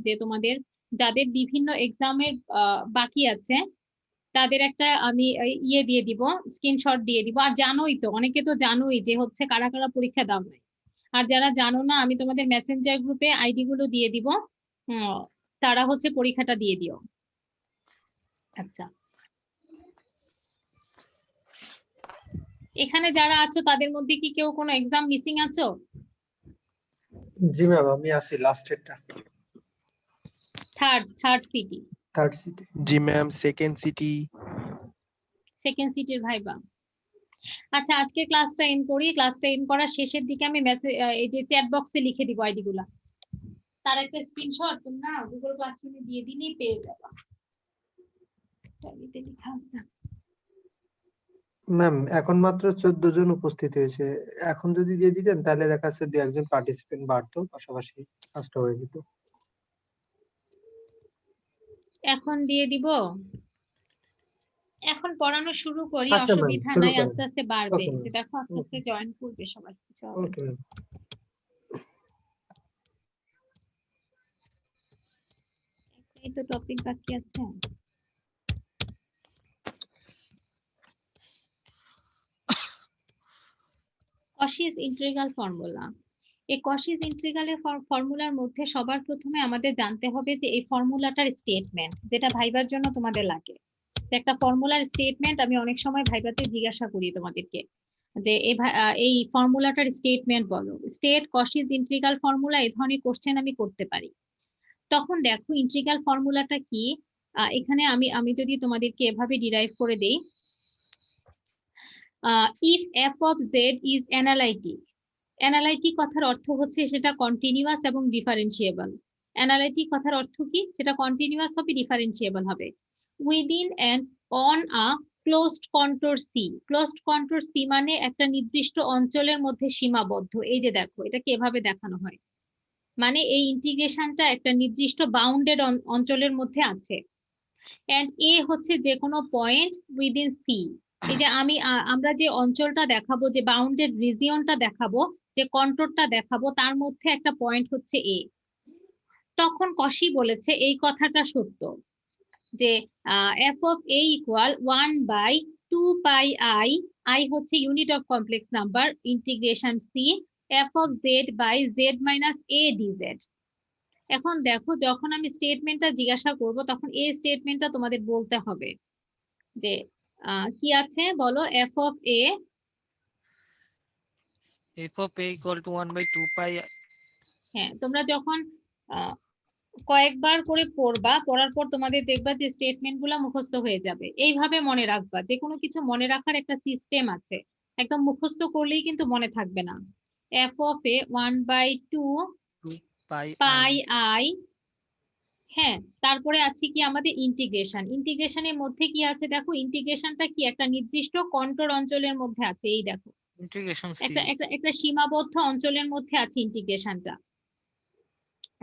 যে তোমাদের যাদের বিভিন্ন এক্সামের বাকি আছে তাদের একটা আমি ইয়ে দিয়ে দিব, স্ক্রিনশট দিয়ে দিব। আর জানোই তো, অনেকে তো জানোই যে হচ্ছে কারা কারা পরীক্ষা দাও নাই। আর যারা জানো না, আমি তোমাদের মেসেঞ্জার গ্রুপে আইডি গুলো দিয়ে দিব, তারা হচ্ছে পরীক্ষাটা দিয়ে দিও। আচ্ছা, এখানে যারা আছো তাদের মধ্যে কি কেউ কোনো এক্সাম মিসিং আছো? জি ম্যাম, আমি আছি লাস্টেরটা, থার্ড সিটি। Third CT. জি ম্যাম, সেকেন্ড সিটির ভাইবা। আচ্ছা, আজকে ক্লাসটা এন্ড করি। ক্লাসটা এন্ড করার শেষের দিকে আমি মেসেজ এই যে চ্যাট বক্সে লিখে দিব আইডি গুলা, তার একটা স্ক্রিনশট তোমরা গুগল ক্লাসরুমে দিয়ে দিলেই পেয়ে যাবা। টাইপিতে লেখা আছে। ম্যাম এখন মাত্র 14 জন উপস্থিত হয়েছে, এখন যদি দিয়ে দিতেন তাহলে দেখা যাচ্ছে 2-1 পার্টিসিপেন্ট বাড়তো, পাশাপাশি কাজটা হয়ে যেত। এখন দিয়ে দিব, এখন পড়ানো শুরু করি, আচ্ছা ম্যাম, অসুবিধা শুরু নাই, করেন। আস্তে আস্তে বাড়বে। ওকে ম্যাম, যে দেখো আস্তে আস্তে জয়েন করবে সবাই। চলো, ওকে ম্যাম। এই তো টপিক বাকি আছে। Kashish integral formula. এই কশিস ইন্টিগ্রালের ফর্মুলার মধ্যে সবার প্রথমে আমাদের জানতে হবে যে এই ফর্মুলাটার স্টেটমেন্ট, যেটা ভাইবার জন্য তোমাদের লাগে। যে একটা ফর্মুলার স্টেটমেন্ট আমি অনেক সময় ভাইবাতে জিজ্ঞাসা করি তোমাদেরকে যে এই ফর্মুলাটার স্টেটমেন্ট বলো। স্টেট কশিস ইন্টিগ্রাল ফর্মুলা, এই ধরনের কোশ্চেন আমি করতে পারি। তখন দেখো ইন্টিগ্রাল ফর্মুলাটা কি। এখানে আমি যদি তোমাদেরকে এভাবে ডিরাইভ করে দেই, if F of Z is analytic. Analytic কথার অর্থ হচ্ছে সেটা কন্টিনিউয়াস এবং ডিফারেন্সিয়েবল। অ্যানালাইটিক কথার অর্থ কি? সেটা কন্টিনিউয়াস হবে, ডিফারেন্সিয়েবল হবে। Within and on a closed contour C. Closed contour C মানে একটা নির্দিষ্ট অঞ্চলের মধ্যে সীমাবদ্ধ। এই যে দেখো, এটাকে এভাবে দেখানো হয়, মানে এই ইন্টিগ্রেশনটা একটা নির্দিষ্ট বাউন্ডেড অঞ্চলের মধ্যে আছে। এন্ড এ হচ্ছে যে কোনো পয়েন্ট উইদিন সি। এই যে আমরা যে অঞ্চলটা দেখাবো, যে বাউন্ডেড রিজিয়নটা দেখাবো, যে কন্ট্রোরটা দেখাবো, তার মধ্যে একটা পয়েন্ট হচ্ছে এ। তখন কশি বলেছে এই কথাটা সত্য যে F of A equal 1/2 pi I হচ্ছে unit of complex number, integration C F of Z by Z minus A D Z. এখন দেখো, যখন আমি স্টেটমেন্টটা জিজ্ঞাসা করব তখন এই স্টেটমেন্টটা তোমাদের বলতে হবে যে কি আছে বলো। F of A equal to 1/2 পাই। হ্যাঁ, তোমরা যখন কয়েকবার করে পড়বা, পড়ার পর তোমাদের দেখবা যে স্টেটমেন্ট গুলা মুখস্থ হয়ে যাবে। এইভাবে মনে রাখবা, যে কোনো কিছু মনে রাখার একটা সিস্টেম আছে, একদম মুখস্থ করলেই কিন্তু মনে থাকবে না। F of A 1/2 pi I. হ্যাঁ, তারপরে আছে কি আমাদের ইন্টিগ্রেশন। ইন্টিগ্রেশনের মধ্যে কি আছে দেখো, ইন্টিগ্রেশনটা কি একটা নির্দিষ্ট কন্ট্রোল অঞ্চলের মধ্যে আছে। এই দেখো, ইন্টিগ্রেশন সি একটা একটা একটা সীমাবদ্ধ অঞ্চলের মধ্যে আছে ইন্টিগ্রেশনটা।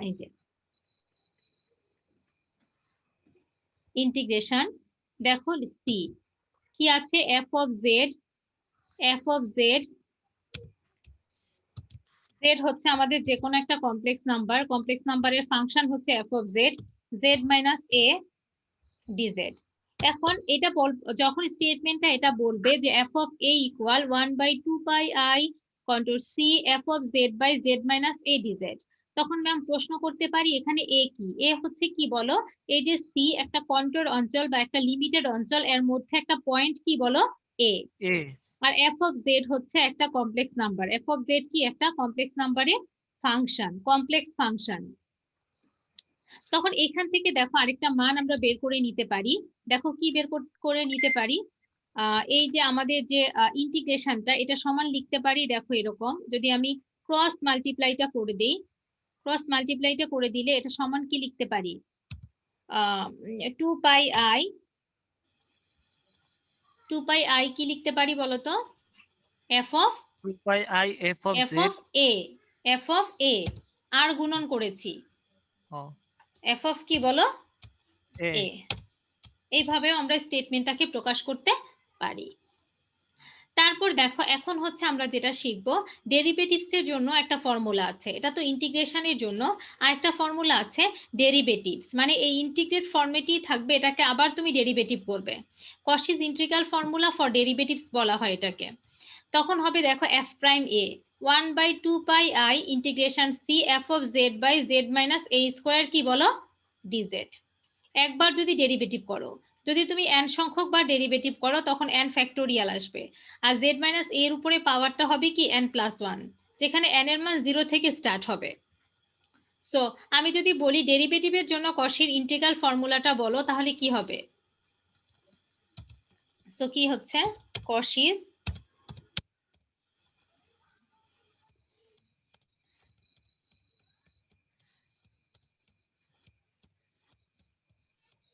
এই যে ইন্টিগ্রেশন, দেখো সি কি আছে, F of Z. F of Z, Z হচ্ছে আমাদের যে কোনো একটা কমপ্লেক্স নাম্বার, কমপ্লেক্স নাম্বারের ফাংশন হচ্ছে F of Z, Z minus A D Z. এখন এটা যখন স্টেটমেন্টটা এটা বলবে যে F of A equal 1/2 pi I contour C F of Z by Z minus A D Z, তখন ম্যাম প্রশ্ন করতে পারি এখানে এ কি? এ হচ্ছে কি বলো, এই যে সি একটা কন্ট্রোল অঞ্চল বা একটা লিমিটেড অঞ্চল, এর মধ্যে একটা পয়েন্ট কি বলো, এ। আর এফ অফ জেড হচ্ছে একটা complex number. F of Z কি? একটা কমপ্লেক্স নাম্বারের ফাংশন, কমপ্লেক্স ফাংশন। তখন এখান থেকে দেখো আরেকটা মান আমরা বের করে নিতে পারি। দেখো কি বের করে নিতে পারি, এই যে আমাদের যে ইন্টিগ্রেশনটা, এটা সমান লিখতে পারি দেখো এরকম। যদি আমি ক্রস মাল্টিপ্লাইটা করে দিই, ক্রস মাল্টিপ্লাইটা করে দিলে এটা সমান কি লিখতে পারি, 2 পাই আই। 2 পাই আই কি লিখতে পারি বলতো, F of 2 pi I F of A. F of A আর গুণন করেছি এফ অফ কি বলো, এ। এইভাবেও আমরা স্টেটমেন্টটাকে প্রকাশ করতে পারি। তারপর দেখো এখন হচ্ছে আমরা যেটা শিখবো ডেরিভেটিভস এর জন্য একটা ফর্মুলা আছে, এটা তো ইন্টিগ্রেশনের জন্য, আর একটা ফর্মুলা আছে ডেরিভেটিভস, মানে এই ইন্টিগ্রেট ফর্মেটই থাকবে, এটাকে আবার তুমি ডেরিভেটিভ করবে। Cauchy's integral formula for derivatives বলা হয় এটাকে। তখন হবে দেখো F prime A 1/2 pi I integration C F of Z by Z minus A square কি বলো ডিজেড। একবার যদি ডেরিভেটিভ করো, যদি তুমি n সংখ্যক বার ডেরিভেটিভ করো তখন n ফ্যাক্টোরিয়াল আসবে, আর z মাইনাস এর উপরে পাওয়ারটা হবে কি n প্লাস 1, যেখানে n এর মান 0 থেকে স্টার্ট হবে। সো আমি যদি বলি ডেরিভেটিভের জন্য কশির ইন্টিগ্রাল ফর্মুলাটা বলো, তাহলে কি হবে? সো কি হচ্ছে কশিস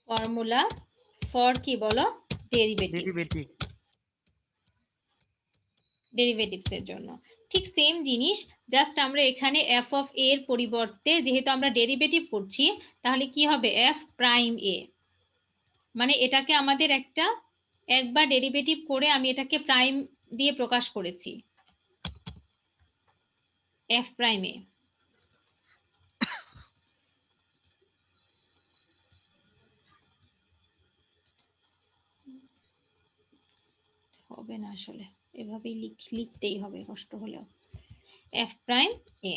ফর্মুলা ফর কি বলো ডেরিভেটিভস, ডেরিভেটিভস এর জন্য ঠিক সেম জিনিস, জাস্ট আমরা এখানে এফ অফ এ এর পরিবর্তে যেহেতু আমরা ডেরিভেটিভ করছি তাহলে কি হবে এফ প্রাইম এ, মানে এটাকে আমাদের একবার ডেরিভেটিভ করে আমি এটাকে প্রাইম দিয়ে প্রকাশ করেছি এফ প্রাইম এ। হবে না আসলে, এভাবেই লিখতেই হবে কষ্ট হলেও, এফ প্রাইম এ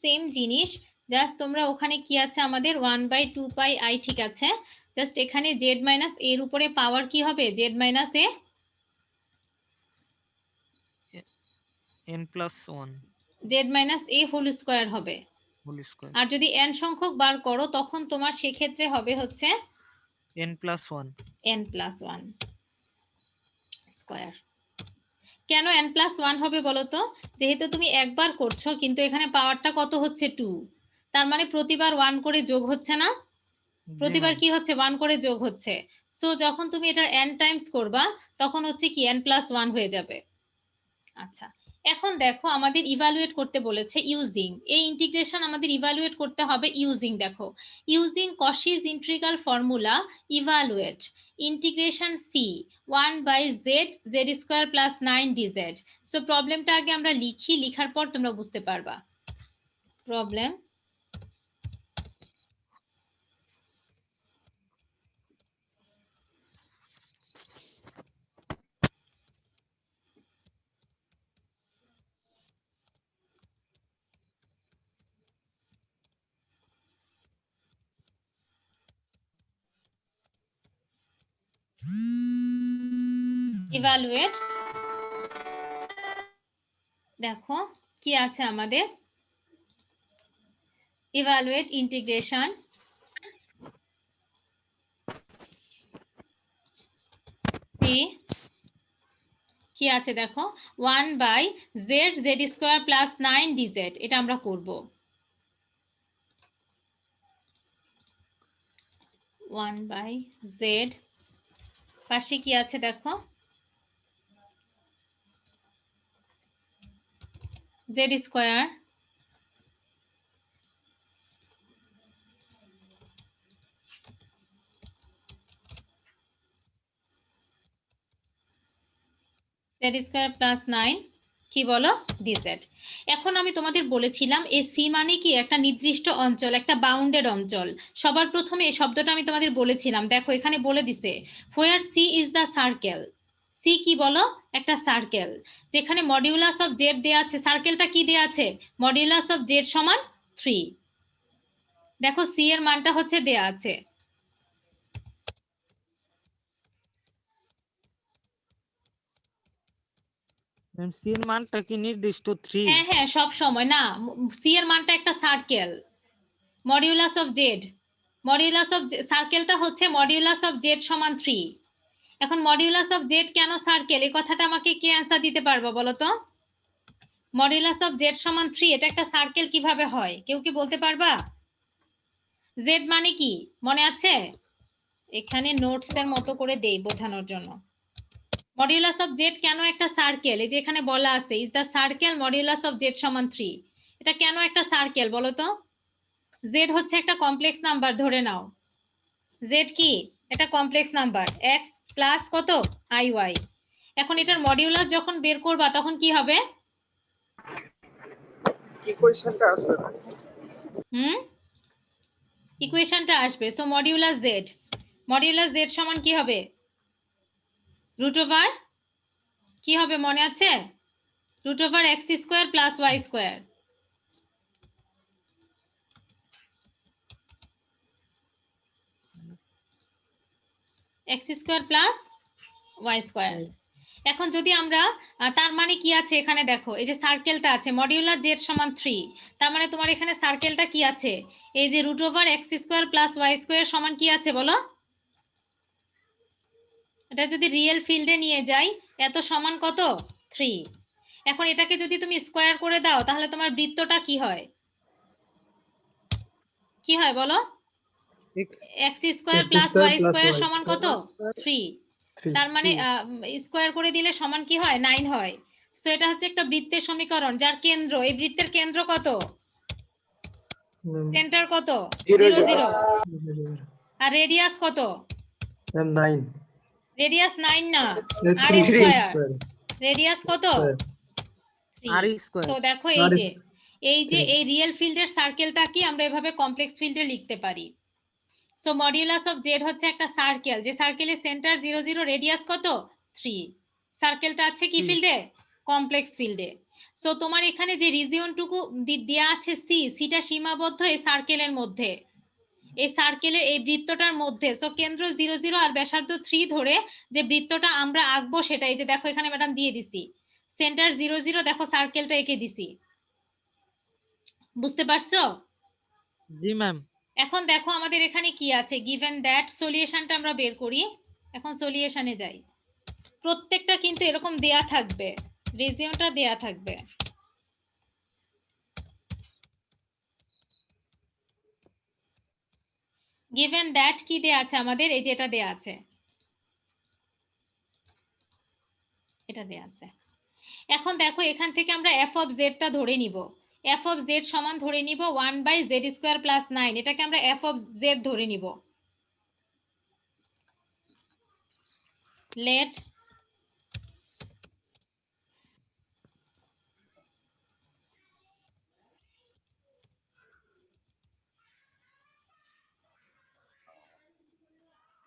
সেম জিনিস, জাস্ট তোমরা ওখানে কি আছে আমাদের 1/2 পাই আই, ঠিক আছে, জাস্ট এখানে জেড মাইনাস এর উপরে পাওয়ার কি হবে জেড মাইনাস এ n plus 1 জেড মাইনাস এ হোল স্কোয়ার হবে, whole square আর যদি n সংখ্যক বার করো তখন তোমার সেক্ষেত্রে হবে হচ্ছে n plus 1 n plus 1 square. কেন n প্লাস 1 হবে বলো তো? যেহেতু তুমি একবার করছো কিন্তু এখানে পাওয়ারটা কত হচ্ছে 2, তার মানে প্রতিবার 1 করে যোগ হচ্ছে না, প্রতিবার কি হচ্ছে 1 করে যোগ হচ্ছে। সো যখন তুমি এটা n টাইমস করবা তখন হচ্ছে কি n প্লাস 1 হয়ে যাবে। আচ্ছা এখন দেখো আমাদের ইভালুয়েট করতে বলেছে ইউজিং, এই ইন্টিগ্রেশন আমাদের ইভালুয়েট করতে হবে ইউজিং, দেখো using Cauchy's integral formula evaluate integration C 1/z z square plus 9 dz। So প্রবলেমটা আগে আমরা লিখি, লিখার পর তোমরা বুঝতে পারবা প্রবলেম। ইভালুয়েট, দেখো কি আছে আমাদের ইভালুয়েট ইন্টিগ্রেশন সি কি আছে দেখো 1/z z square plus 9 dz, এটা আমরা করব 1/z পাশে কি আছে দেখো z square z square plus 9 কি বলো dz। এখন আমি তোমাদের বলেছিলাম এই সি মানে কি একটা নির্দিষ্ট অঞ্চল, একটা বাউন্ডেড অঞ্চল। সবার প্রথমে এই শব্দটা আমি তোমাদের বলেছিলাম, দেখো এখানে বলে দিছে where C is the circle, C কি বলো একটা সার্কেল, যেখানে মডিউলাস অফ জেড দেয়া আছে, সার্কেলটা কি দেয়া আছে মডিউলাস অফ জেড সমান 3, দেখো সি এর মানটা হচ্ছে দেয়া আছে, সি এর মানটা কি নির্দিষ্ট 3? হ্যাঁ হ্যাঁ সব সময় না, সি এর মানটা একটা circle modulus of Z, modulus of সার্কেলটা হচ্ছে মডিউলাস অফ জেড সমান 3। এখন মডিউলাস অফ জেড কেন সার্কেল, এই কথাটা আমাকে কে অ্যান্সার দিতে পারবো বলো তো? মডিউলাস অফ জেড সমান 3 এটা একটা সার্কেল কিভাবে হয়, কেউ কি বলতে পারবা? জেড মানে কি মনে আছে? এখানে নোটস এর মতো করে দেই বোঝানোর জন্য। মডিউলাস অফ জেড কেন একটা সার্কেল, এই যে এখানে বলা আছে is the circle modulus of Z সমান 3, এটা কেন একটা সার্কেল বলো তো? জেড হচ্ছে একটা কমপ্লেক্স নাম্বার, ধরে নাও জেড কি এটা কমপ্লেক্স নাম্বার x প্লাস কত আই ওয়াই, এখন এটার মডিউলাস যখন বের করবা তখন কি হবে? ইকুয়েশনটা আসবে না। ইকুয়েশনটা আসবে। সো মডিউলাস জেড সমান কি হবে? রুট ওভার কি হবে মনে আছে? Root over X square plus Y square. X square plus Y square. এখন যদি আমরা তার মানে কি আছে এখানে দেখো, এই যে সার্কেলটা আছে মডিউলাস জেড সমান 3, তার মানে তোমার এখানে সার্কেলটা কি আছে? এই যে root over X square plus Y square সমান কি আছে বলো? এটা যদি রিয়েল ফিল্ডে নিয়ে যাই, এত সমান কত? 3। এখন এটাকে যদি তুমি স্কোয়ার করে দাও তাহলে তোমার বৃত্তটা কি হয়? কি হয় বলো? X square plus Y square সমান কত? 3। তার মানে স্কোয়ার করে দিলে সমান কি হয়? 9 হয়। সো এটা হচ্ছে একটা বৃত্তের সমীকরণ যার কেন্দ্র, এই বৃত্তের কেন্দ্র কত? সেন্টার কত? 0 0। আর রেডিয়াস কত? 9। রেডিয়াস 9 না, আর 3 স্কয়ার। রেডিয়াস কত? আর 3। স্কয়ার। সো দেখো এই যে এই রিয়েল ফিল্ডের সার্কেলটা কি আমরা এভাবে কমপ্লেক্স ফিল্ডে লিখতে পারি। সো মডিউলাস অফ জেড হচ্ছে একটা সার্কেল, যে সার্কেলের সেন্টার 0 0, রেডিয়াস কত? 3। সার্কেলটা আছে কি ফিল্ডে? কমপ্লেক্স ফিল্ডে। সো তোমার এখানে যে রিজিয়নটুকু দেয়া আছে সিটা সীমাবদ্ধ এই সার্কেলের মধ্যে, এই সার্কেলের এই বৃত্তটার মধ্যে। সো কেন্দ্র 0 0 আর ব্যাসার্ধ 3 ধরে যে বৃত্তটা আমরা আঁকবো সেটা এই যে দেখো এখানে ম্যাডাম দিয়ে দিছি, সেন্টার 0 0, দেখো সার্কেলটা এঁকে দিছি। বুঝতে পারছো? জি ম্যাম। এখন দেখো আমাদের এখানে কি আছে, গিভেন দ্যাট সলিউশনটা আমরা বের করি। এখন সলিউশনে যাই। প্রত্যেকটা কিন্তু এরকম দেয়া থাকবে, রিজিয়নটা দেয়া থাকবে। গিভেন দ্যাট কি দেয়া আছে আমাদের? এই যে এটা দেয়া আছে, এটা দেয়া আছে। এখন দেখো এখান থেকে আমরা এফ অফ জেডটা ধরে নিব। এফ অফ জেড সমান ধরে নিব 1/z² + 9, এটাকে আমরা এফ অফ জেড ধরে নিব। লেট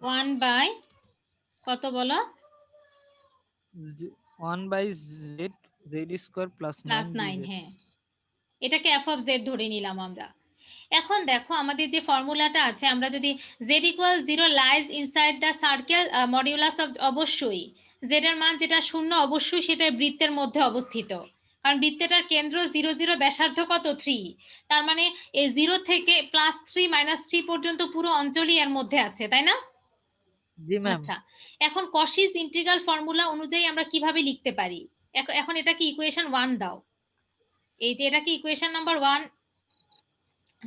ওয়ান বাই কত বলো? 1/z² plus + 9 9। হ্যাঁ, এটাকে এফ অফ জেড ধরে নিলাম আমরা। এখন দেখো আমাদের যে ফর্মুলাটা আছে, আমরা যদি z = 0 lies inside the circle modulus of, অবশ্যই z এর মান যেটা 0 অবশ্যই সেটা বৃত্তের মধ্যে অবস্থিত, কারণ বৃত্তটার কেন্দ্র 0 0, ব্যাসার্ধ কত? 3। তার মানে এই 0 থেকে +3 -3 পর্যন্ত পুরো অঞ্চলই এর মধ্যে আছে, তাই না? জি ম্যাম। আচ্ছা, এখন কশিস ইন্টিগ্রাল ফর্মুলা অনুযায়ী আমরা কিভাবে লিখতে পারি? এখন এটা কি ইকুয়েশন 1 দাও। এই যে এটা কি ইকুয়েশন নাম্বার 1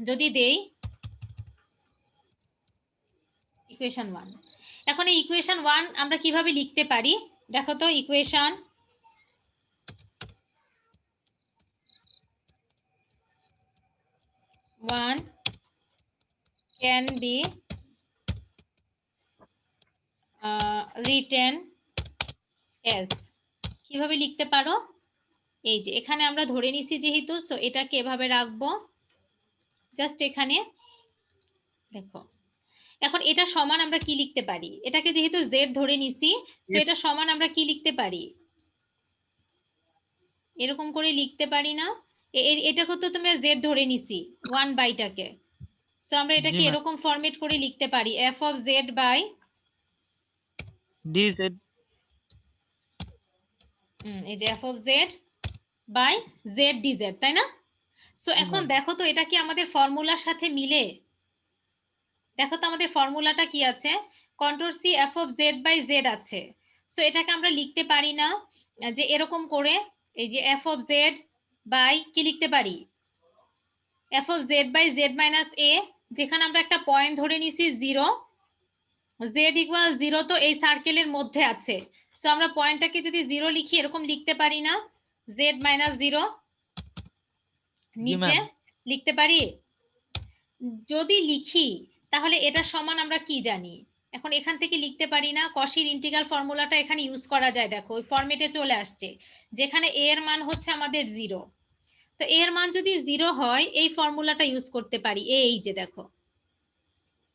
যদি দেই, ইকুয়েশন 1। এখন এই ইকুয়েশন 1 আমরা কিভাবে লিখতে পারি দেখো তো। Equation 1 can be written as, কিভাবে লিখতে পারো? এই যে এখানে আমরা ধরে নিছি যেহেতু, সো এটাকে এভাবে রাখবো জাস্ট এখানে। দেখো এখন এটা সমান আমরা কি লিখতে পারি? এটাকে যেহেতু জেড ধরে নিছি, সো এটা সমান আমরা কি লিখতে পারি? এরকম করে লিখতে পারি না? এটাকে তো তোমরা জেড ধরে নিছি 1/টাকে, সো আমরা এটাকে এরকম ফরম্যাট করে লিখতে পারি F of Z by dz। এই যে F of Z by Z D Z, তাই না? সো এখন দেখো তো এটা কি আমাদের ফর্মুলার সাথে মিলে? দেখো তো আমাদের ফর্মুলাটা কি আছে, contour C F of Z by Z আছে। সো এটাকে আমরা লিখতে পারি না যে এরকম করে, এই যে এফ অফ জেড বাই কি লিখতে পারি? F of Z by Z minus A, যেখানে আমরা একটা পয়েন্ট ধরে নিছি 0, জেড ইকুয়াল 0 তো এই সার্কেলের মধ্যে আছে। সো আমরা পয়েন্টটাকে যদি 0 লিখি, এরকম লিখতে পারি না? জেড মাইনাস 0 নিচে লিখতে পারি? যদি লিখি তাহলে এটা সমান আমরা কি জানি? এখন এখান থেকে লিখতে পারি না, কশির ইন্টিগ্রাল ফর্মুলাটা এখানে ইউজ করা যায়। দেখো ওই ফরম্যাটে চলে আসছে, যেখানে a এর মান হচ্ছে আমাদের 0। তো a এর মান যদি 0 হয় এই ফর্মুলাটা ইউজ করতে পারি। এই যে দেখো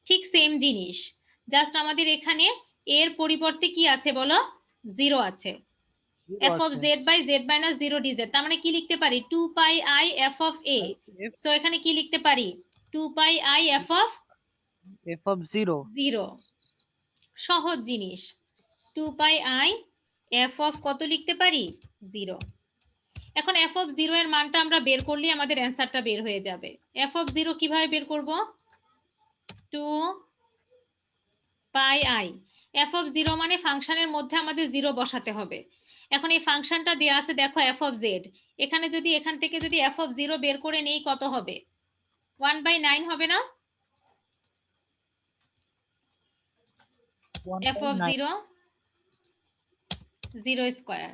ঠিক সেম জিনিস, জাস্ট আমাদের এখানে a এর পরিবর্তে কি আছে বলো, 0 আছে। f of z by z minus 0 dz, তার মানে কি লিখতে পারি 2 pi I f of a। So এখানে কি লিখতে পারি 2 pi I f of f of 0 0। সহজ জিনিস, 2 pi I f of কত লিখতে পারি 0। এখন f of 0 এর মানটা আমরা বের করলে আমাদের অ্যান্সারটা বের হয়ে যাবে। f of 0 কিভাবে বের করব, 2 pi I f of 0 মানে ফাংশনের মধ্যে আমাদের 0 বসাতে হবে। এখন এই ফাংশনটা দেয়া আছে দেখো f of z, এখানে যদি এখান থেকে যদি f of 0 বের করে নেই কত হবে, 1/9 হবে না? f of 0 0 স্কয়ার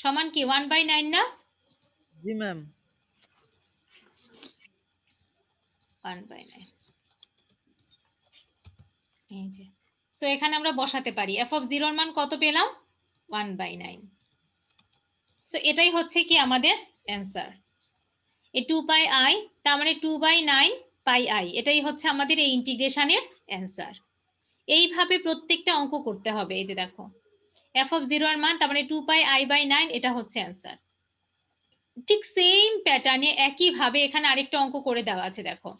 সমান কি 1/9 না? জি ম্যাম। 1/9 এই যে। সো এখানে আমরা বসাতে পারি f of 0 এর মান কত পেলাম 1/9। সো এটাই হচ্ছে কি আমাদের অ্যান্সার। এই 2 পাই i তার মানে 2/9 পাই i, এটাই হচ্ছে আমাদের এই ইন্টিগ্রেশনের অ্যান্সার। এইভাবে প্রত্যেকটা অঙ্ক করতে হবে। এই যে দেখো f of 0 এর মান তার মানে 2 পাই i/9, এটা হচ্ছে অ্যান্সার। ঠিক সেম প্যাটার্নে একই ভাবে এখানে আরেকটা অঙ্ক করে দেওয়া আছে। দেখো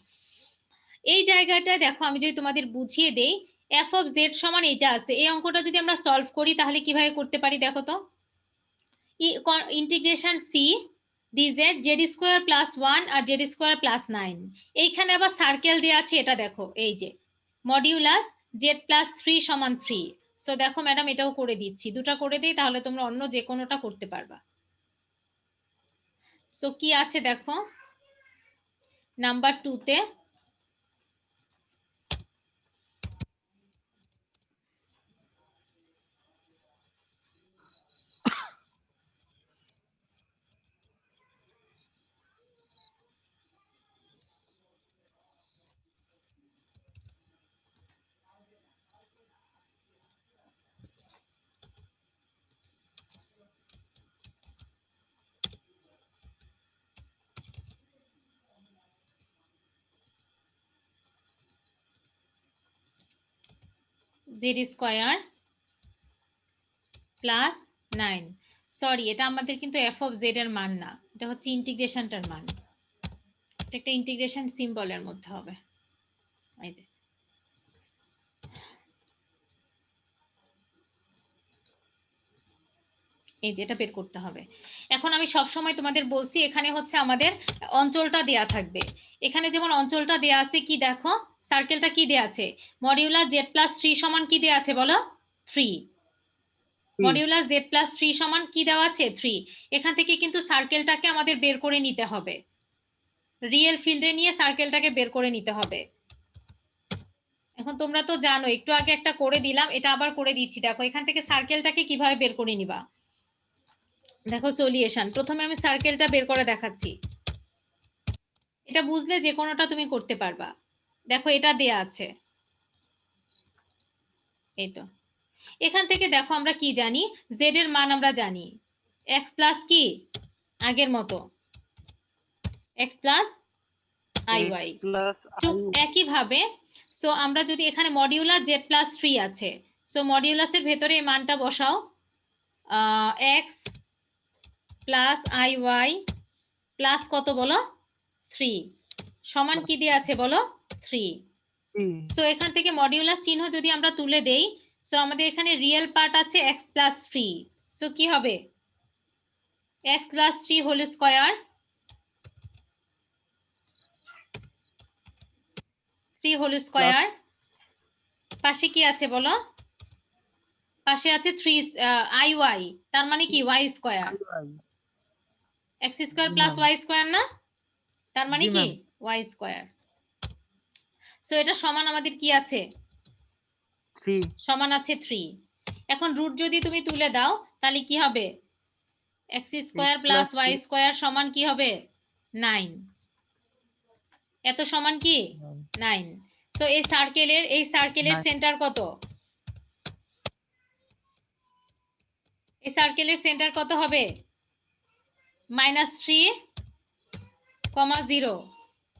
এই জায়গাটা দেখো, আমি যদি তোমাদের বুঝিয়ে দেই, f of z সমান এটা আছে। এই অঙ্কটা যদি আমরা সলভ করি তাহলে কিভাবে করতে পারি দেখো তো, integration c dz z square plus 1 আর z স্কয়ার প্লাস 9। এইখানে আবার সার্কেল দেওয়া আছে, এটা দেখো এই যে মডিউলাস z প্লাস 3 সমান 3। সো দেখো ম্যাডাম এটাও করে দিচ্ছি, দুটো করে দিই তাহলে তোমরা অন্য যে কোনোটা করতে পারবা। সো কি আছে দেখো নাম্বার 2 তে, z স্কয়ার প্লাস 9। সরি, এটা আমাদের কিন্তু f of z এর মান না, এটা হচ্ছে ইন্টিগ্রেশনটার মান। এটা একটা ইন্টিগ্রেশন সিম্বলের মধ্যে হবে। এই যে এই যে এটা বের করতে হবে। এখন আমি সব সময় তোমাদের বলছি এখানে হচ্ছে আমাদের অঞ্চলটা দেয়া থাকবে। এখানে যেমন অঞ্চলটা দেয়া আছে কি দেখো, সার্কেলটা কি দেয়া আছে, মডিউলাস z প্লাস 3 সমান কি দেয়া আছে বলো 3। মডিউলাস z প্লাস 3 সমান কি দেওয়া আছে 3। এখান থেকে কিন্তু সার্কেলটাকে আমাদের বের করে নিতে হবে, রিয়েল ফিল্ডে নিয়ে সার্কেলটাকে বের করে নিতে হবে। এখন তোমরা তো জানো, একটু আগে একটা করে দিলাম, এটা আবার করে দিচ্ছি। দেখো এখান থেকে সার্কেলটাকে কিভাবে বের করে নিবা, দেখো সলিউশন। প্রথমে আমি সার্কেলটা বের করে দেখাচ্ছি, এটা বুঝলে যে কোনোটা তুমি করতে পারবা। দেখো এটা দেয়া আছে, এই তো। এখান থেকে দেখো আমরা কি জানি, z এর মান আমরা জানি x প্লাস কি আগের মতো x প্লাস iy। একই ভাবে সো আমরা যদি এখানে মডিউলাস z প্লাস 3 আছে, সো মডিউলাসের ভেতরে এই মানটা বসাও, x প্লাস iy প্লাস কত বলো 3 সমান কি দেয়া আছে বলো 3। সো এখান থেকে মডিউলাস চিহ্ন যদি আমরা তুলে দেই, সো আমাদের এখানে রিয়েল পার্ট আছে x প্লাস 3। সো কি হবে x plus 3 whole square, 3 whole square, পাশে কি আছে বলো, পাশে আছে 3 iy, তার মানে কি y square, x square plus y square না, তার মানে কি y স্কয়ার। সো এটা সমান আমাদের কি আছে 3, সমান আছে 3। এখন রুট যদি তুমি তুলে দাও তাহলে কি হবে x square plus y square সমান কি হবে 9। এত সমান কি 9। সো এই সার্কেলের Nine. সেন্টার কত? এই সার্কেলের সেন্টার কত হবে? -3, 0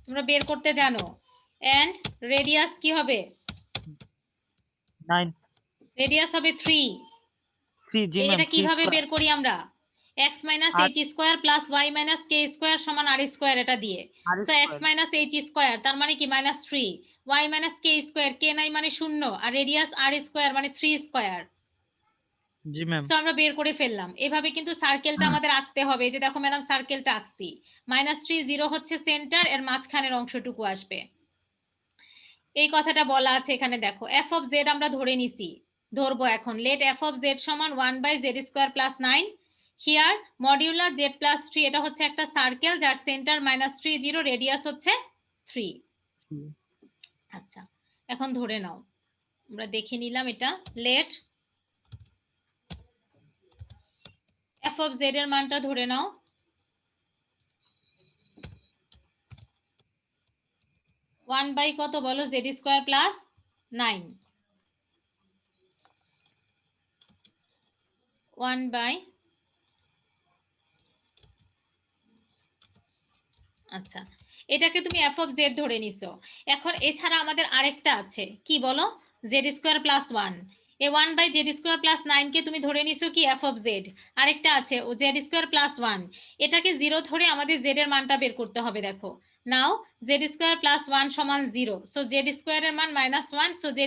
তোমরা বের করতে জানো। এন্ড রেডিয়াস কি হবে? 9. রেডিয়াস হবে 3। 3 জি ম্যাম, এটা 3 কিভাবে স্কয়ার। বের করি আমরা? x - h square plus y - k square সমান r স্কয়ার, এটা দিয়ে। আর so x square. - h square তার মানে কি -3, y - k স্কয়ার, k নাই মানে 0, আর রেডিয়াস r স্কয়ার মানে 3 স্কয়ার। জি ম্যাম। সো আমরা বের করে ফেললাম। এভাবে কিন্তু সার্কেলটা আমাদের আঁকতে হবে। এই যে দেখো ম্যাডাম সার্কেলটা আঁকছি। -3, 0 হচ্ছে সেন্টার, এর মাঝখানের অংশটুকু আসবে। এই কথাটা বলা আছে এখানে দেখো। f of z আমরা ধরে নিছি, ধরবো এখন। লেট f of z সমান 1/z² + 9 হিয়ার মডিউলার z + 3, এটা হচ্ছে একটা সার্কেল যার সেন্টার -3, 0, রেডিয়াস হচ্ছে 3। আচ্ছা, এখন ধরে নাও, আমরা দেখে নিলাম এটা। লেট f of z এর মানটা ধরে নাও 1 কত বলো? z² + 9, 1 আচ্ছা, এটাকে তুমি f of z ধরে নিছো। এখন এছাড়া আমাদের আরেকটা আছে, কি বলো? z² + 1। এই 1/z² + 9 কে তুমি ধরে নিছো কি f of z। আরেকটা আছে ও z² + 1, এটাকে 0 ধরে আমাদের z এর মানটা বের করতে হবে। দেখো নাও, z² + 1 সমান 0, সো z² এর মান -1, সো z =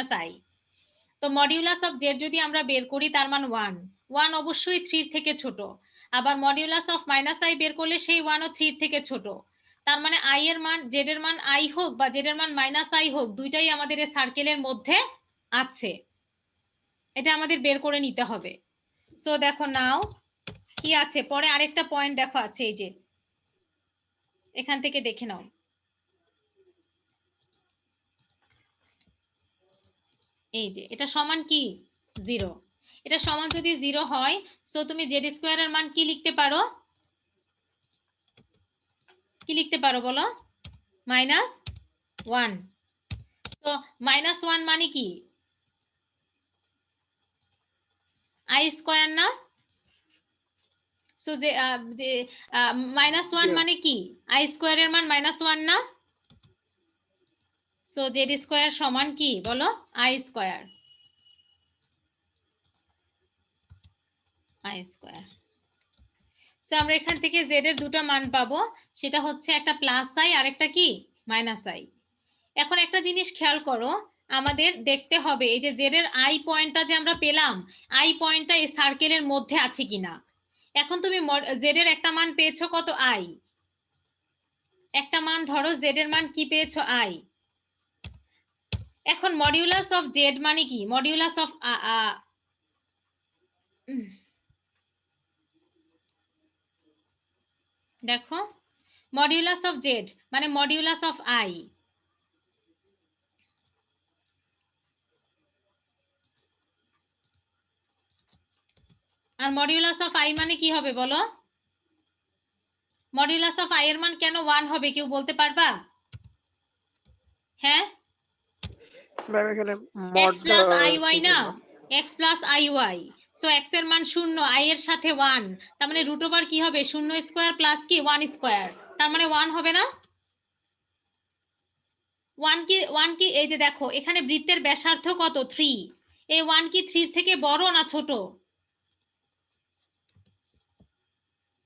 ± i। তো মডিউলাস অফ z যদি আমরা বের করি তার মান 1, 1 অবশ্যই 3 থেকে ছোট। আবার মডিউলাস অফ -i বের করলে সেই 1 ও 3 থেকে ছোট। তার মানে i এর মান, z এর মান i হোক বা z এর মান -i হোক, দুইটাই আমাদের এই সার্কেলের মধ্যে আছে। এটা আমাদের বের করে নিতে হবে। সো দেখো নাও কি আছে, পরে আরেকটা পয়েন্ট দেখো আছে, এই যে এখান থেকে দেখে নাও। এই যে এটা সমান কি? 0। এটা সমান যদি 0 হয়, সো তুমি z² এর মান কি লিখতে পারো? কি লিখতে পারো বলো? -1। তো -1 মানে কি? i স্কয়ার না? সো যে -1 মানে কি? i স্কয়ারের মান -1 না? সো z² সমান কি বলো? i square, i square. So আমরা এখান থেকে z এর দুটো মান পাবো, সেটা হচ্ছে একটা +i আর একটা কি? -i। এখন একটা জিনিস খেয়াল করো, আমাদের দেখতে হবে এই যে z এর i পয়েন্টটা যে আমরা পেলাম, i পয়েন্টটা এই সার্কেলের মধ্যে আছে কিনা। এখন তুমি z এর একটা মান পেয়েছো কত? i। একটা মান ধরো z এর মান কি পেয়েছো? i। এখন মডিউলাস অফ z মানে কি? মডিউলাস অফ দেখো, মডিউলাস অফ z মানে মডিউলাস অফ i। আর মডিউলাস অফ i মানে কি হবে বলো? মডিউলাস অফ i এর মান কেন 1 হবে, কেউ বলতে পারবা? হ্যাঁ, ম্যাম এখানে x মড প্লাস iy না? সেজন্য x plus iy, so x এর মান 0, i এর সাথে 1, তার মানে √ওভার কি হবে? 0² প্লাস কি 1², তার মানে 1 হবে না? 1 কি এই যে দেখো এখানে বৃত্তের ব্যাসার্ধ কত? 3। এই 1 কি 3 থেকে বড় না ছোট?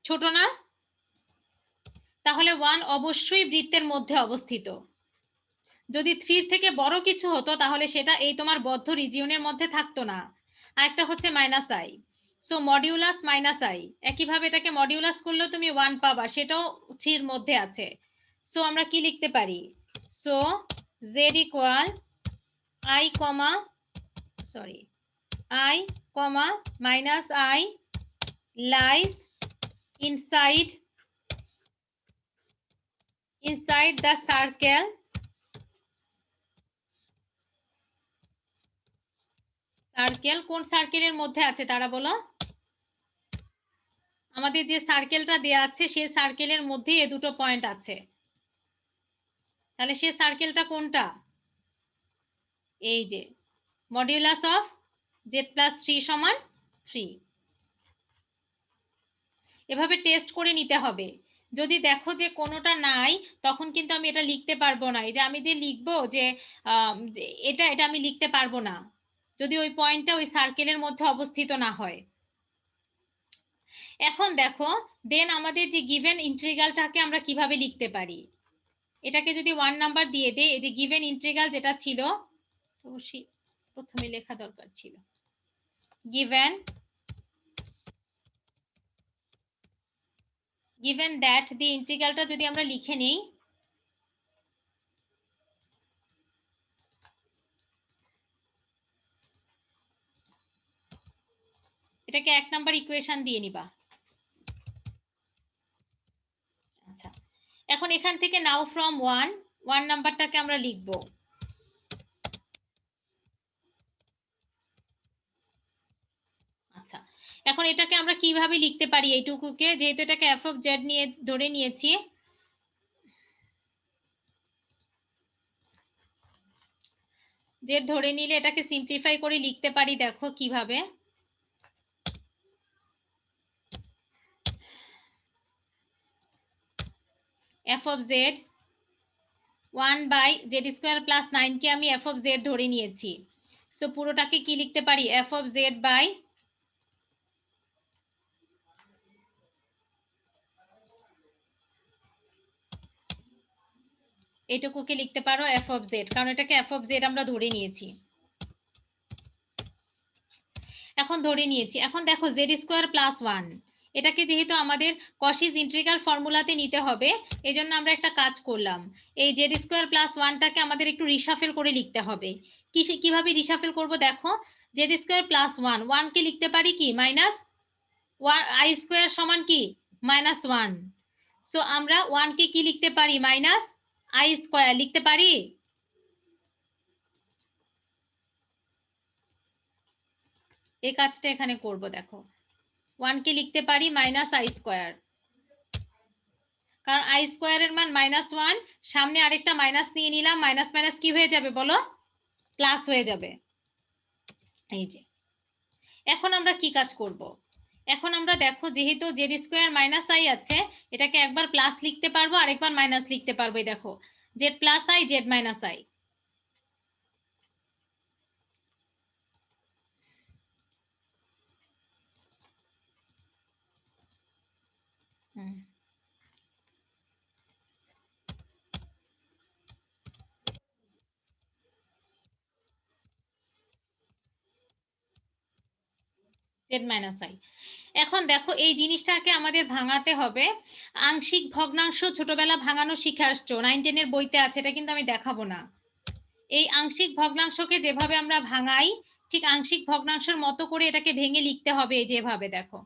ছোট না? তাহলে 1 অবশ্যই বৃত্তের মধ্যে অবস্থিত। যদি 3 থেকে বড় কিছু হতো তাহলে সেটা এই তোমার বদ্ধ রিজিয়নের মধ্যে থাকতো না। আরেকটা হচ্ছে -i, সো মডিউলাস -i, একইভাবে এটাকে মডিউলাস করলেও তুমি 1 পাবা, সেটাও 3 এর মধ্যে আছে। সো আমরা কি লিখতে পারি? So z = i, -i lies inside the circle কোন সার্কেলের মধ্যে আছে তারা বলো? আমাদের যে সার্কেলটা দেয়া আছে সেই সার্কেলের মধ্যে এই দুটো পয়েন্ট আছে। তাহলে সে সার্কেলটা কোনটা? এই যে মডিউলাস অফ z+3 সমান 3। এভাবে টেস্ট করে নিতে হবে। যদি দেখো যে কোনোটা নাই তখন কিন্তু আমি এটা লিখতে পারবো না। এই যে আমি যে লিখবো যে এটা আমি লিখতে পারবো না যদি ওই পয়েন্টটা ওই সার্কেলের মধ্যে অবস্থিত না হয়। এখন দেখো দেন আমাদের যে গিভেন ইন্টিগ্রালটাকে আমরা কিভাবে লিখতে পারি, এটাকে যদি 1 নাম্বার দিয়ে দেই, এই যে গিভেন ইন্টিগ্রাল যেটা ছিল অবশ্যই প্রথমে লেখা দরকার ছিল, given that the ইন্টিগ্রালটা যদি আমরা লিখে নেই, এটাকে 1 নাম্বার ইকুয়েশন দিয়ে নিবা। আচ্ছা, এখন এখান থেকে নাও ফ্রম 1 নাম্বারটাকে আমরা লিখব। আচ্ছা, এখন এটাকে আমরা কিভাবে লিখতে পারি এইটুকুকে, যেহেতু এটাকে f of z নিয়ে ধরে নিয়েছি, z ধরে নিলে এটাকে সিম্পলিফাই করে লিখতে পারি। দেখো কিভাবে, f of z 1/z² + 9 কে আমি f of z ধরে নিয়েছি। সো পুরোটাকে কি লিখতে পারি, f of z বাই এইটুকুকে লিখতে পারো f of z, কারণ এটাকে f of z আমরা ধরে নিয়েছি। এখন ধরে নিয়েছি, এখন দেখো z² + 1 এটাকে যেহেতু আমাদের কশিস ইন্টিগ্রাল ফর্মুলাতে নিতে হবে, এজন্য আমরা একটা কাজ করলাম, এই z² + 1টাকে আমাদের একটু রিশাফেল করে লিখতে হবে। কিভাবে রিশাফেল করব, দেখো z² + 1 কে লিখতে পারি কি -i² সমান কি -1। সো আমরা 1 কে কি লিখতে পারি, -i² লিখতে পারি। এই কাজটা এখানে করব, দেখো 1 কে লিখতে পারি -i², কারণ i² এর মান -1, সামনে আরেকটা মাইনাস নিয়ে নিলাম, মাইনাস মাইনাস কি হয়ে যাবে বলো, প্লাস হয়ে যাবে। এই যে এখন আমরা কি কাজ করব, এখন আমরা দেখো যেহেতু z² - i আছে, এটাকে একবার প্লাস লিখতে পারবো আরেকবার মাইনাস লিখতে পারবো। এই দেখো z + i z - i, z - i। এখন দেখো এই জিনিসটাকে আমাদের ভাঙাতে হবে। আংশিক ভগ্নাংশ ছোটবেলা ভাঙানো শিখে আসছো, 9-10 এর বইতে আছে, এটা কিন্তু আমি দেখাবো না। এই আংশিক ভগ্নাংশকে যেভাবে আমরা ভাঙাই, ঠিক আংশিক ভগ্নাংশের মতো করে এটাকে ভেঙে লিখতে হবে। এই যেভাবে দেখো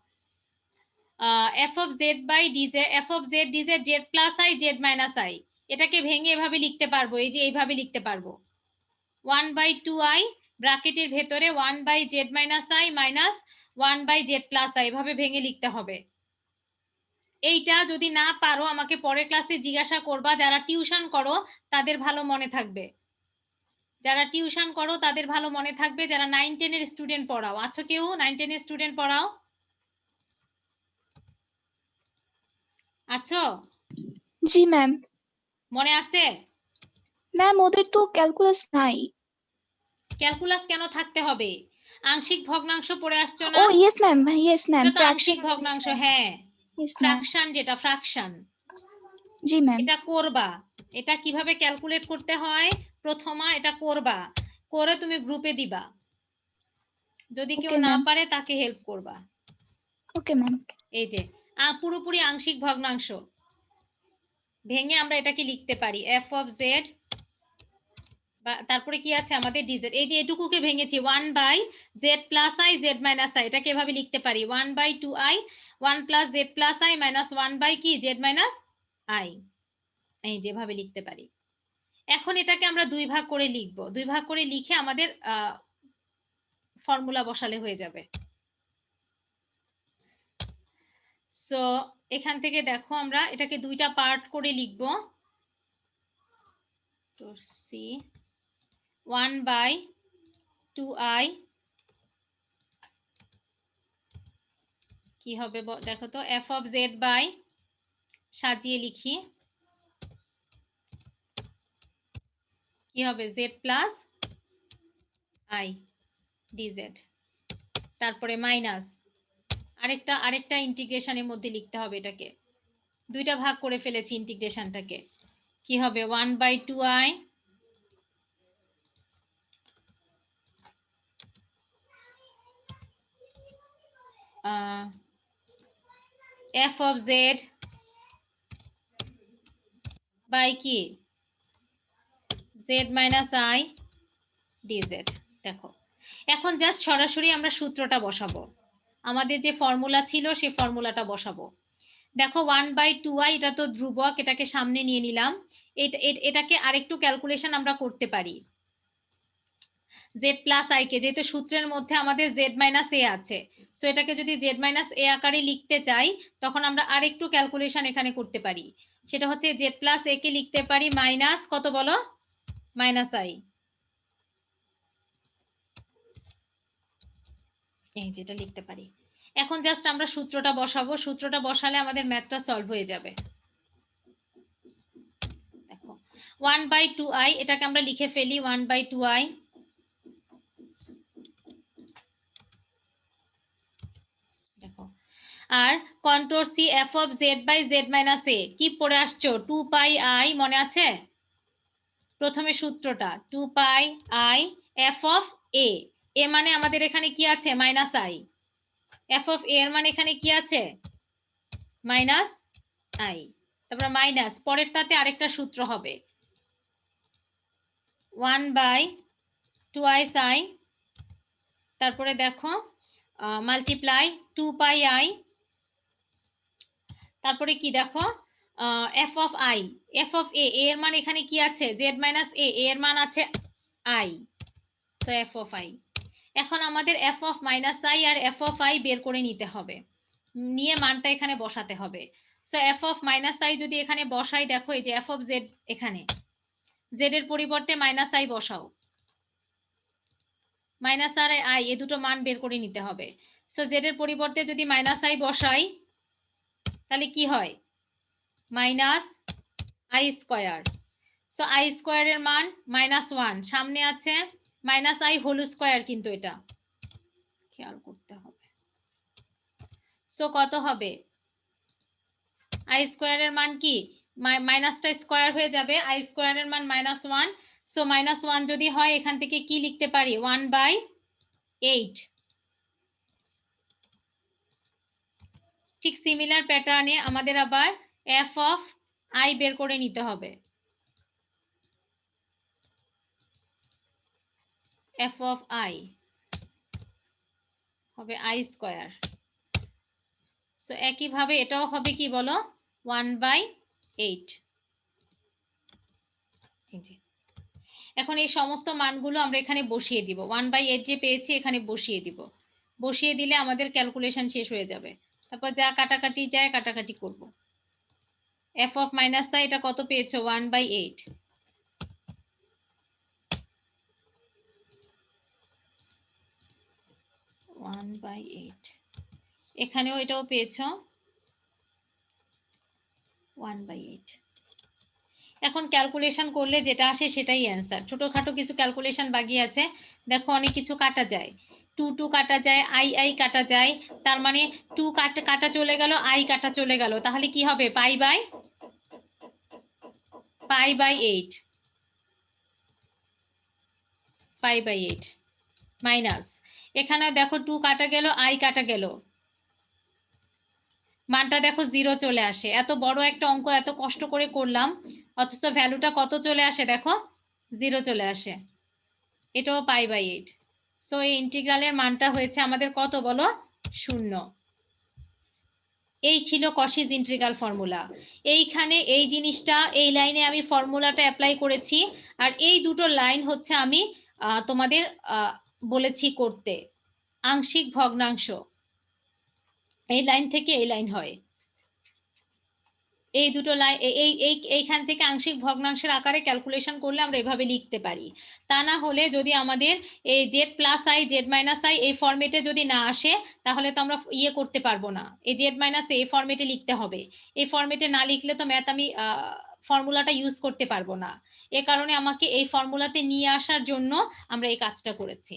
f of z/dz, f of z dz z + i z - i, এটাকে ভেঙে এভাবে লিখতে পারবো। এই যে এইভাবে লিখতে পারবো 1/2i ব্র্যাকেটের ভেতরে 1/z - i minus 1/z + i, এভাবে ভেঙে লিখতে হবে। এইটা যদি না পারো আমাকে পরের ক্লাসে জিজ্ঞাসা করবা। যারা টিউশন করো তাদের ভালো মনে থাকবে, যারা টিউশন করো তাদের ভালো মনে থাকবে। যারা 9-10 এর স্টুডেন্ট পড়াও, আছো কেউ 9-10 এর স্টুডেন্ট পড়াও, আছো? জি ম্যাম। মনে আছে? ম্যাম ওদের তো ক্যালকুলাস নাই। ক্যালকুলাস কেন থাকতে হবে? আংশিক ভগ্নাংশ পড়ে আসছো ও না? ইয়েস ম্যাম, ইয়েস ম্যাম, এটা তো আংশিক ভগ্নাংশ, হ্যাঁ ফ্র্যাকশন, যেটা ফ্র্যাকশন, জি ম্যাম। এটা করবা। এটা কিভাবে ক্যালকুলেট করতে হয়, প্রথমা এটা করবা, করে তুমি গ্রুপে দিবা, যদি কেউ না পারে তাকে হেল্প করবা। Okay ma'am. এই যে পুরোপুরি আংশিক ভগ্নাংশ ভেঙে আমরা এটাকে লিখতে পারি f of z, তারপরে কি আছে আমাদের dz। এই যে এটুকুকে ভেঙেছি 1/z + i z - i, এটাকে এভাবে লিখতে পারি 1/2i 1 + z + i মাইনাস 1 কি z - i, এই যেভাবে লিখতে পারি। এখন এটাকে আমরা 2 ভাগ করে লিখব, 2 ভাগ করে লিখে আমাদের ফর্মুলা বসালে হয়ে যাবে। সো এখান থেকে দেখো আমরা এটাকে 2টা পার্ট করে লিখব। কন্ট্রোল সি 1/2i কি হবে দেখো তো, f of z বাই সাজিয়ে লিখি কি হবে z প্লাস i dz, তারপরে মাইনাস আরেকটা ইন্টিগ্রেশনের মধ্যে লিখতে হবে, এটাকে দুইটা ভাগ করে ফেলেছি ইন্টিগ্রেশনটাকে, কি হবে 1/2i f of z by কি z মাইনাস i dz। দেখো এখন জাস্ট সরাসরি আমরা সূত্রটা বসাবো, আমাদের যে ফর্মুলা ছিল সেই ফর্মুলাটা বসাবো। দেখো 1/2i এটা তো ধ্রুবক, এটাকে সামনে নিয়ে নিলাম, এটাকে আরেকটু ক্যালকুলেশন আমরা করতে পারি। z প্লাস i কে, যেহেতু সূত্রের মধ্যে আমাদের z মাইনাস a আছে, সো এটাকে যদি z মাইনাস a আকারে লিখতে চাই তখন আমরা আরেকটু ক্যালকুলেশন এখানে করতে পারি। সেটা হচ্ছে z প্লাস a কে লিখতে পারি মাইনাস কত বলো, মাইনাস i, এই যেটা লিখতে পারি। এখন জাস্ট আমরা সূত্রটা বসাবো, সূত্রটা বসালে আমাদের ম্যাথটা সলভ হয়ে যাবে। দেখো 1/2i এটাকে আমরা লিখে ফেলি 1/2i, দেখো আর control C f of z by z minus a কি পড়ে আসছো 2πi, মনে আছে প্রথমে সূত্রটা 2πi f of a, a মানে আমাদের এখানে কি আছে minus i, f of a এর মানে এখানে কি আছে মাইনাস i, তারপর মাইনাস পরেরটাতে আরেকটা সূত্র হবে 1/2i sin, তারপরে দেখো মাল্টিপ্লাই 2πi, তারপরে কি দেখো f of i, f of a এর মান এখানে কি আছে z মাইনাস a, এর মান আছে i, so f of i। এখন আমাদের f of মাইনাস i আর f of i বের করে নিতে হবে, নিয়ে মানটা এখানে বসাতে হবে। So f of minus i যদি এখানে বসাই, দেখো এই যে f of z, এখানে z এর পরিবর্তে মাইনাস i বসাও, মাইনাস আর i এ দুটো মান বের করে নিতে হবে। সো z এর পরিবর্তে যদি মাইনাস i বসাই তাহলে কি হয় minus i square, so i স্কয়ারের মান -1, সামনে আছে মাইনাস i হোল স্কয়ার, কিন্তু এটা খেয়াল করতে হবে। সো কত হবে i স্কয়ারের মান কি মাইনাসটা স্কয়ার হয়ে যাবে, i স্কয়ারের মান -1, সো -1 যদি হয় এখান থেকে কি লিখতে পারি 1/8। ঠিক সিমিলার প্যাটার্নে আমাদের আবার f of i বের করে নিতে হবে, f of i হবে i স্কয়ার, সো একই ভাবে এটাও হবে কি বলো 1/8। এখন এই সমস্ত মানগুলো আমরা এখানে বসিয়ে দিব, 1/8 যে পেয়েছি এখানে বসিয়ে দিব, বসিয়ে দিলে আমাদের ক্যালকুলেশন শেষ হয়ে যাবে। তারপর যা কাটাকাটি যায় কাটাকাটি করব। f of মাইনাস i এটা কত পেয়েছো 1/8, এখানেও এটাও পেয়েছো 1/8। এখন ক্যালকুলেশন করলে যেটা আসে সেটাই অ্যান্সার, ছোটখাটো কিছু ক্যালকুলেশন বাকি আছে। দেখো অনেক কিছু কাটা যায়, 2 কাটা যায়, i কাটা যায়, তার মানে 2 কাটা চলে গেল, i কাটা চলে গেল, তাহলে কি হবে π/8 মাইনাস, এখানে দেখো 2 কাটা গেল, i কাটা গেল, মানটা দেখো 0 চলে আসে। এত বড় একটা অঙ্ক এত কষ্ট করে করলাম, অথচ ভ্যালুটা কত চলে আসে দেখো 0 চলে আসে, এটাও π/8। সো এই ইন্টিগ্রালের মানটা হয়েছে আমাদের কত বলো 0। এই ছিল কশিস ইন্টিগ্রাল ফর্মুলা। এইখানে এই জিনিসটা এই লাইনে আমি ফর্মুলাটা অ্যাপ্লাই করেছি, আর এই দুটো লাইন হচ্ছে আমি তোমাদের বলেছি করতে, আংশিক ভগ্নাংশ, এই লাইন থেকে এই লাইন হয়। এই দুটো লাইন এইখান থেকে আংশিক ভগ্নাংশের আকারে ক্যালকুলেশন করলে আমরা এভাবে লিখতে পারি। তা না হলে যদি আমাদের এই Z plus I Z minus I এই ফরম্যাটে যদি না আসে তাহলে তো আমরা ইয়ে করতে পারবো না, এই জেড মাইনাস এই ফরম্যাটে লিখতে হবে। এই ফরম্যাটে না লিখলে তো ম্যাথ আমি ফর্মুলাটা ইউজ করতে পারবো না। এ কারণে আমাকে এই ফর্মুলাতে নিয়ে আসার জন্য আমরা এই কাজটা করেছি।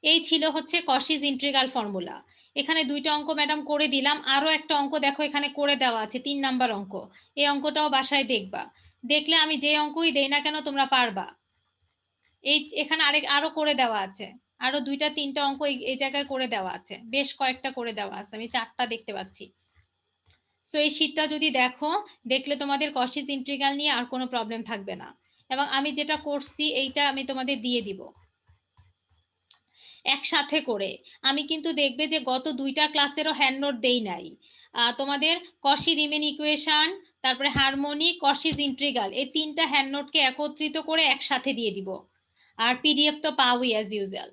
এই ছিল হচ্ছে কশিস ইন্টিগ্রাল ফর্মুলা। এখানে দুইটা অঙ্ক ম্যাডাম করে দিলাম, আরো একটা অঙ্ক দেখো এখানে করে দেওয়া আছে 3 নাম্বার অঙ্ক। এই অঙ্কটাও বাসায় দেখবা, দেখলে আমি যে অঙ্কই দেই না কেন তোমরা পারবা। এখানে আরো করে দেওয়া আছে, আরো 2-3টা অঙ্ক এই জায়গায় করে দেওয়া আছে, বেশ কয়েকটা করে দেওয়া আছে, আমি 4টা দেখতে পাচ্ছি। সো এই শীটটা যদি দেখো, দেখলে তোমাদের কশিস ইন্টিগ্রাল নিয়ে আর কোনো প্রবলেম থাকবে না। এবং আমি যেটা করছি এইটা আমি তোমাদের দিয়ে দিব একসাথে করে। আমি কিন্তু দেখবে যে গত 2টা ক্লাসেরও হ্যান্ড নোট দেই নাই। তোমাদের কশি রিমেন ইকুয়েশন, তারপরে হারমোনিক, কশিস ইন্টিগ্রাল, এই 3টা হ্যান্ড নোটকে একত্রিত করে একসাথে দিয়ে দিব। আর পিডিএফ তো পাওই অ্যাজ ইউজুয়াল।